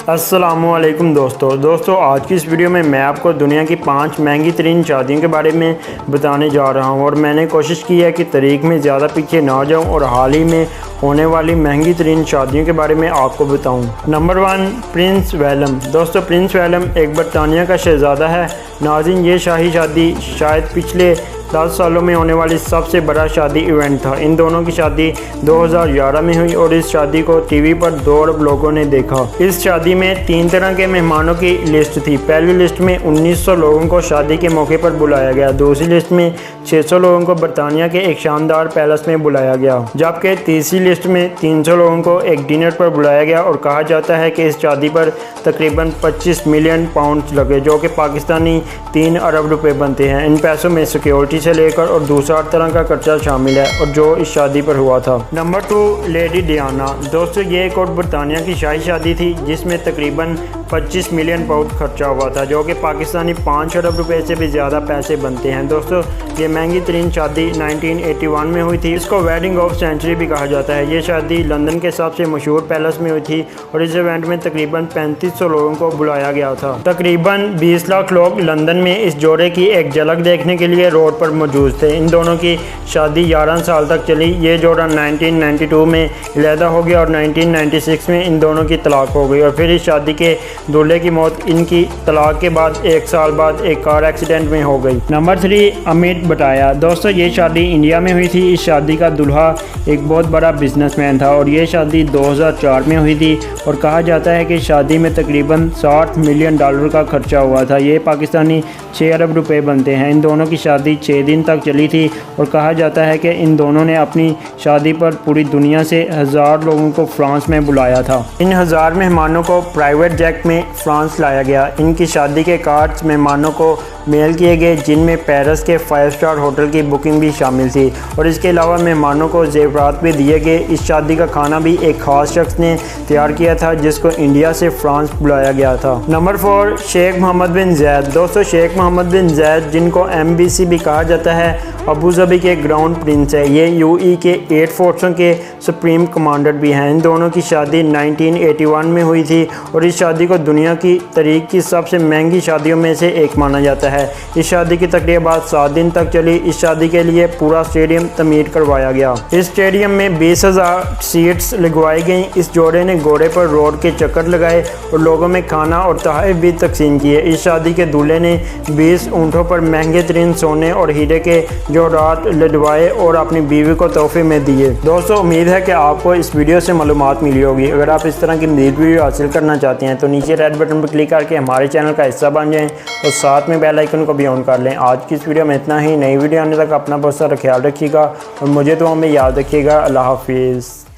अस्सलामुअलैकुम दोस्तों आज की इस वीडियो में मैं आपको दुनिया की 5 महंगी तरीन शादियों के बारे में बताने जा रहा हूं और मैंने कोशिश की है कि तारीख में ज़्यादा पीछे ना जाऊं और हाल ही में होने वाली महंगी तरीन शादियों के बारे में आपको बताऊं। Number 1, prince William. दोस्तों, प्रिंस वेलम एक बरतानिया का शहज़ादा है। नाज़रीन, ये शाही शादी शायद पिछले 10 सालों में होने वाली सबसे बड़ा शादी इवेंट था। इन दोनों की शादी 2011 में हुई और इस शादी को टीवी पर 2 अरब लोगों ने देखा। इस शादी में 3 तरह के मेहमानों की लिस्ट थी। पहली लिस्ट में 1900 लोगों को शादी के मौके पर बुलाया गया। दूसरी लिस्ट में 600 लोगों को बरतानिया के एक शानदार पैलेस में बुलाया गया, जबकि तीसरी लिस्ट में 300 लोगों को एक डिनर पर बुलाया गया और कहा जाता है कि इस शादी पर तकरीबन 25 मिलियन पाउंड लगे, जो कि पाकिस्तानी 3 अरब रुपए बनते हैं। इन पैसों में सिक्योरिटी से लेकर और दूसरा तरह का खर्चा शामिल है और जो इस शादी पर हुआ था। Number 2, lady Diana. दोस्तों, ये एक और बरतानिया की शाही शादी थी जिसमें तकरीबन 25 मिलियन पाउंड खर्चा हुआ था, जो कि पाकिस्तानी 5 अरब रुपए से भी ज़्यादा पैसे बनते हैं। दोस्तों, ये महंगी तरीन शादी 1981 में हुई थी। इसको वेडिंग ऑफ सेंचुरी भी कहा जाता है। ये शादी लंदन के सबसे मशहूर पैलेस में हुई थी और इस इवेंट में तकरीबन 3500 लोगों को बुलाया गया था। तकरीबन 20 लाख लोग लंदन में इस जोड़े की एक झलक देखने के लिए रोड पर मौजूद थे। इन दोनों की शादी 11 साल तक चली। ये जोड़ा 1992 में अलहदा हो गया और 1996 में इन दोनों की तलाक हो गई और फिर इस शादी के दूल्हे की मौत इनकी तलाक के बाद 1 साल बाद एक कार एक्सीडेंट में हो गई। नंबर 3, अमित बटाया। दोस्तों, ये शादी इंडिया में हुई थी। इस शादी का दूल्हा एक बहुत बड़ा बिजनेसमैन था और ये शादी 2004 में हुई थी और कहा जाता है कि शादी में तकरीबन $60 मिलियन का खर्चा हुआ था। ये पाकिस्तानी 6 अरब रुपए बनते हैं। इन दोनों की शादी 6 दिन तक चली थी और कहा जाता है कि इन दोनों ने अपनी शादी पर पूरी दुनिया से 1000 लोगों को फ्रांस में बुलाया था। इन 1000 मेहमानों को प्राइवेट जेट में फ्रांस लाया गया। इनकी शादी के कार्ड्स मेहमानों को मेल किए गए, जिनमें पेरिस के 5 स्टार होटल की बुकिंग भी शामिल थी और इसके अलावा मेहमानों को ज़ेवरात भी दिए गए। इस शादी का खाना भी एक ख़ास शख्स ने तैयार किया था जिसको इंडिया से फ्रांस बुलाया गया था। नंबर 4, शेख मोहम्मद बिन जैद। दोस्तों, शेख मोहम्मद बिन जैद, जिनको MBC भी कहा जाता है, अबू धाबी के ग्राउंड प्रिंस है। ये UAE के 8 फोर्सों के सुप्रीम कमांडर भी हैं। इन दोनों की शादी 1981 में हुई थी और इस शादी को दुनिया की तारीख की सबसे महंगी शादियों में से एक माना जाता है। इस शादी की तकरीबात 7 दिन तक चली। इस शादी के लिए पूरा स्टेडियम तमीर करवाया गया। इस स्टेडियम में 20,000 सीट्स लगवाई गई। इस जोड़े ने घोड़े पर रोड के चक्कर लगाए और लोगों में खाना और तोहफे भी तकसीम किए। इस शादी के दूल्हे ने 20 ऊँटों पर महंगे तरीन सोने और हीरे के जोड़ात लदवाए और अपनी बीवी को तोहफे में दिए। दोस्तों, उम्मीद है कि आपको इस वीडियो से मालूमात मिली होगी। अगर आप इस तरह की मज़ीद वीडियो हासिल करना चाहते हैं तो नीचे रेड बटन पर क्लिक करके हमारे चैनल का हिस्सा बन जाएं और साथ में बेल आइकन को भी ऑन कर लें। आज की इस वीडियो में इतना ही। नई वीडियो आने तक अपना बहुत सारा ख्याल रखिएगा और मुझे तो हमें याद रखिएगा। अल्लाह हाफिज़।